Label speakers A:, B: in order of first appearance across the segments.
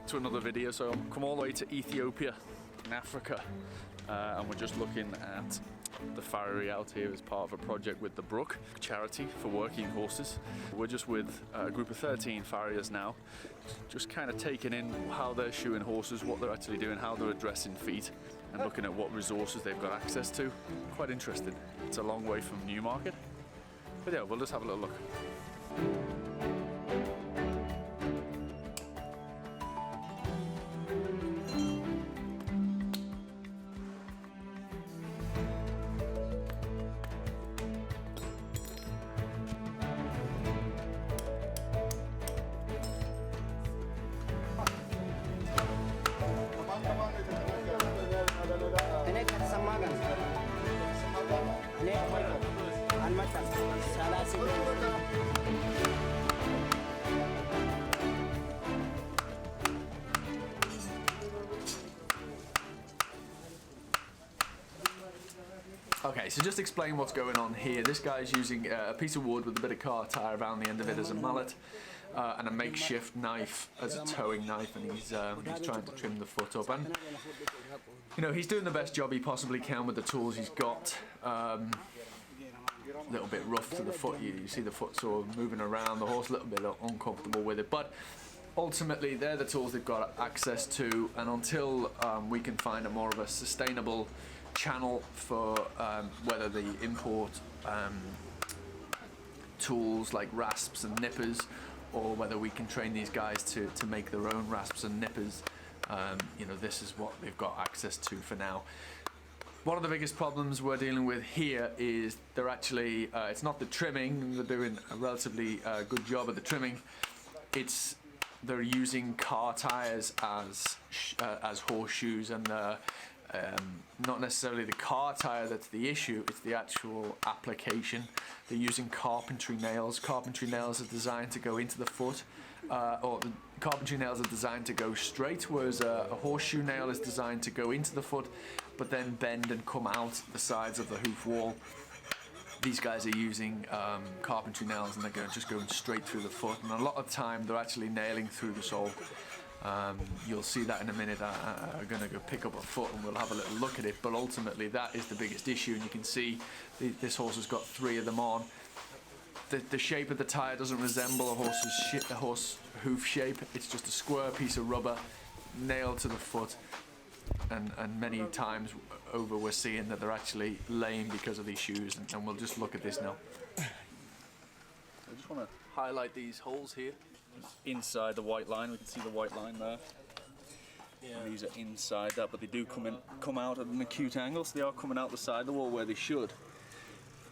A: back to another video. So I've come all the way to Ethiopia in Africa, and we're just looking at the farriery out here as part of a project with the Brook charity for working horses. We're just with a group of 13 farriers now, just kind of taking in how they're shoeing horses, what they're actually doing, how they're addressing feet, and looking at what resources they've got access to. Quite interesting. It's a long way from Newmarket, but yeah, we'll just have a little look. Okay, so just explain what's going on here. This guy's using a piece of wood with a bit of car tire around the end of it as a mallet, and a makeshift knife as a towing knife, and he's trying to trim the foot up. And you know, he's doing the best job he possibly can with the tools he's got. A little bit rough to the foot. You see the foot sort of moving around. The horse a little bit uncomfortable with it, but ultimately they're the tools they've got access to. And until we can find a more of a sustainable channel for whether the import tools like rasps and nippers, or whether we can train these guys to make their own rasps and nippers, you know, this is what they've got access to for now. One of the biggest problems we're dealing with here is they're actually, it's not the trimming, they're doing a relatively good job of the trimming, it's they're using car tires as horseshoes, and not necessarily the car tire that's the issue, it's the actual application. They're using carpentry nails. Carpentry nails are designed to go into the foot, or the carpentry nails are designed to go straight, whereas a horseshoe nail is designed to go into the foot but then bend and come out the sides of the hoof wall. These guys are using carpentry nails, and they're just going straight through the foot, and a lot of time they're actually nailing through the sole. You'll see that in a minute. I'm going to go pick up a foot and we'll have a little look at it, but ultimately that is the biggest issue. And you can see this horse has got 3 of them on. The shape of the tyre doesn't resemble a horse hoof shape. It's just a square piece of rubber nailed to the foot, and many times over we're seeing that they're actually lame because of these shoes, and we'll just look at this now. I just want to highlight these holes here. Inside the white line, we can see the white line there. Yeah. These are inside that, but they do come out at an acute angle, so they are coming out the side of the wall where they should.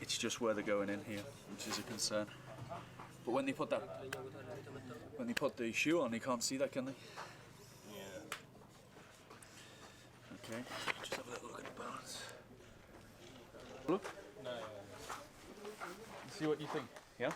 A: It's just where they're going in here, which is a concern. But when they put the shoe on, they can't see that, can they? Yeah. Okay, just have a little look at the balance. Look. No. See what you think. Yeah.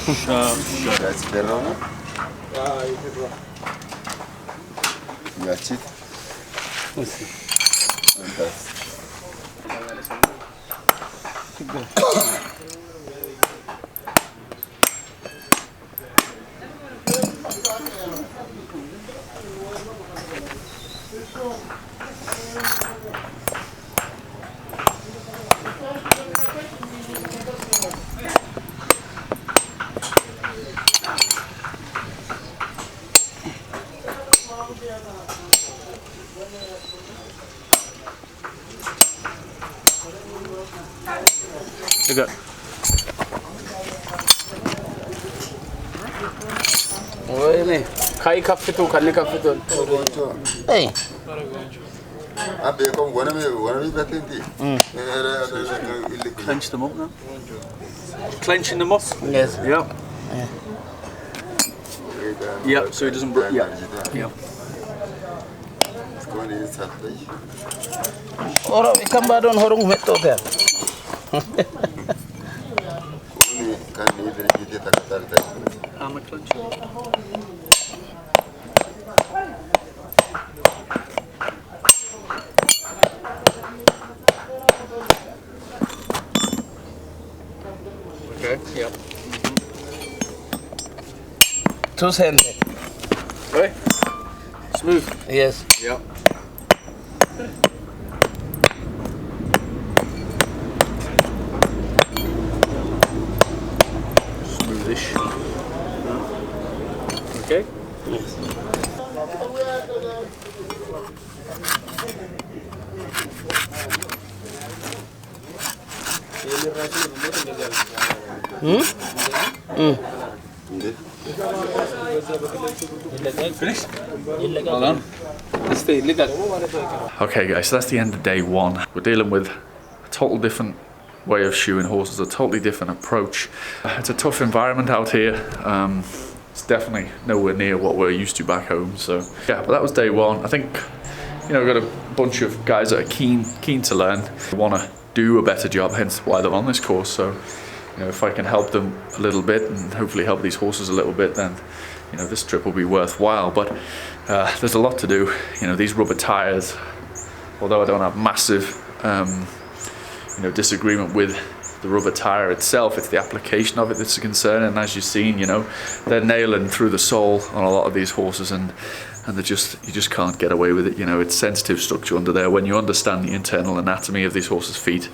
B: That's the wrong. That's it. And that's
C: Good.
D: Ini kai kafitu kan kafitu.
B: hey. Abe ko wana me batenti.
C: Clench them up now. Clenching them up?
D: Yes.
C: Yep. Yep, so it doesn't break. Yeah. Yep.
D: Ora ikan badon horong meto ter.
C: Hammer clenching. Okay, yep.
D: Two-handed.
C: Okay. Smooth.
D: Yes.
C: Yep. Smoothish. Okay.
D: Yes.
C: Finished? Well done. It's the illegal.
A: Okay guys, so that's the end of day one. We're dealing with a total different way of shoeing horses, a totally different approach. It's a tough environment out here. It's definitely nowhere near what we're used to back home. So yeah, but that was day one. I think, you know, we've got a bunch of guys that are keen to learn, want to do a better job, hence why they're on this course. So, you know, if I can help them a little bit and hopefully help these horses a little bit, then, you know, this trip will be worthwhile. But there's a lot to do. You know, these rubber tires, although I don't have massive, you know, disagreement with the rubber tire itself, it's the application of it that's a concern. And as you've seen, you know, they're nailing through the sole on a lot of these horses, and you just can't get away with it. You know, it's sensitive structure under there. When you understand the internal anatomy of these horses' feet,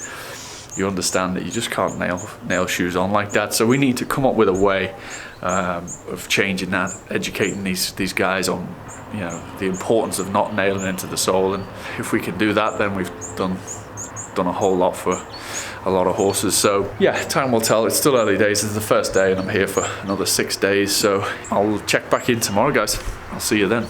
A: you understand that you just can't nail shoes on like that. So we need to come up with a way of changing that, educating these guys on, you know, the importance of not nailing into the sole. And if we can do that, then we've done a whole lot for a lot of horses. So yeah, time will tell. It's still early days. This is the first day and I'm here for another 6 days. So I'll check back in tomorrow, guys. I'll see you then.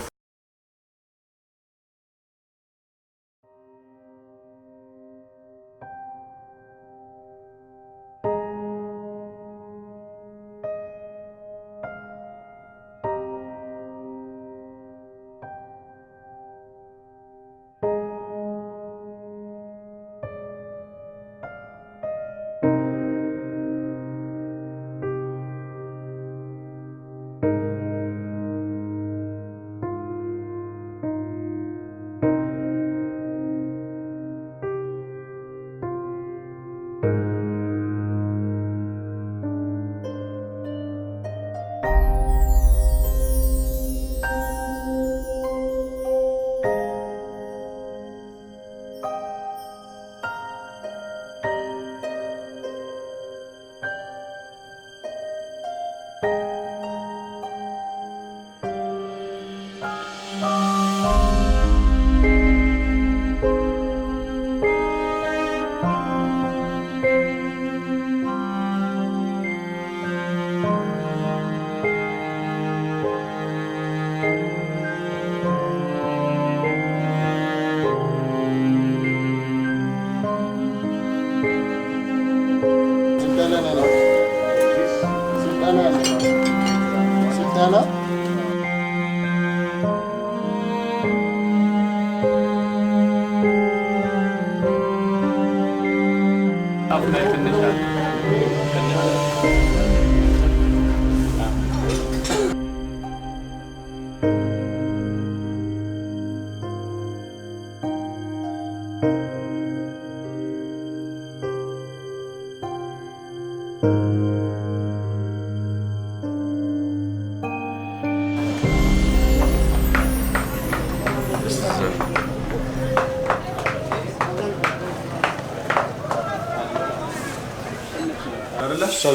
C: So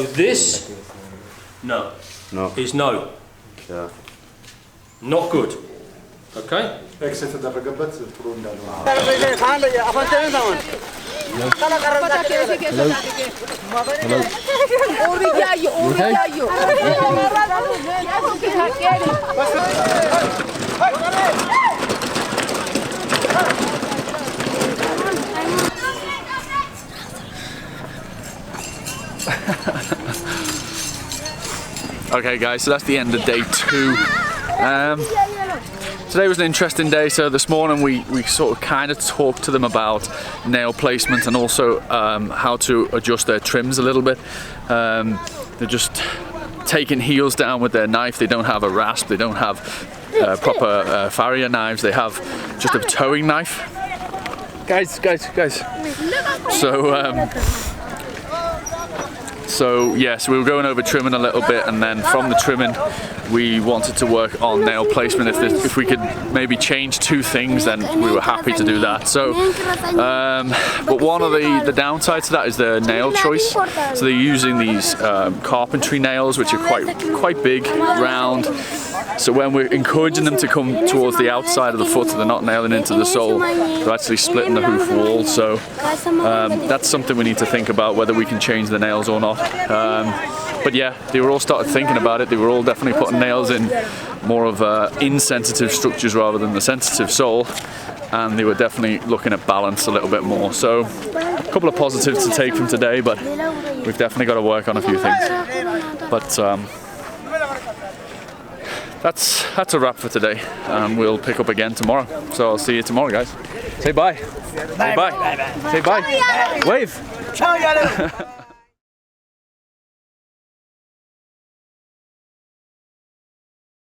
C: this, no, is no.
E: Yeah.
C: Not good. Okay?
F: ኤክስ የተደረገበት ጥሩ እንዳልሆነ
A: Okay guys, so that's the end of day 2. Today was an interesting day. So this morning we sort of kind of talked to them about nail placement and also how to adjust their trims a little bit. They're just taking heels down with their knife. They don't have a rasp, they don't have proper farrier knives, they have just a towing knife. Guys. So yes, we were going over trimming a little bit, and then from the trimming we wanted to work on nail placement. If we could maybe change 2 things, then we were happy to do that. So but one of the downsides to that is the nail choice. So they're using these carpentry nails, which are quite big, round. So when we're encouraging them to come towards the outside of the foot, so they're not nailing into the sole, they're actually splitting the hoof wall. So that's something we need to think about, whether we can change the nails or not. But yeah, they were all started thinking about it. They were all definitely putting nails in more of insensitive structures rather than the sensitive sole, and they were definitely looking at balance a little bit more. So a couple of positives to take from today, but we've definitely got to work on a few things. But that's a wrap for today. We'll pick up again tomorrow. So I'll see you tomorrow, guys. Say bye. Say bye. Say bye. Wave.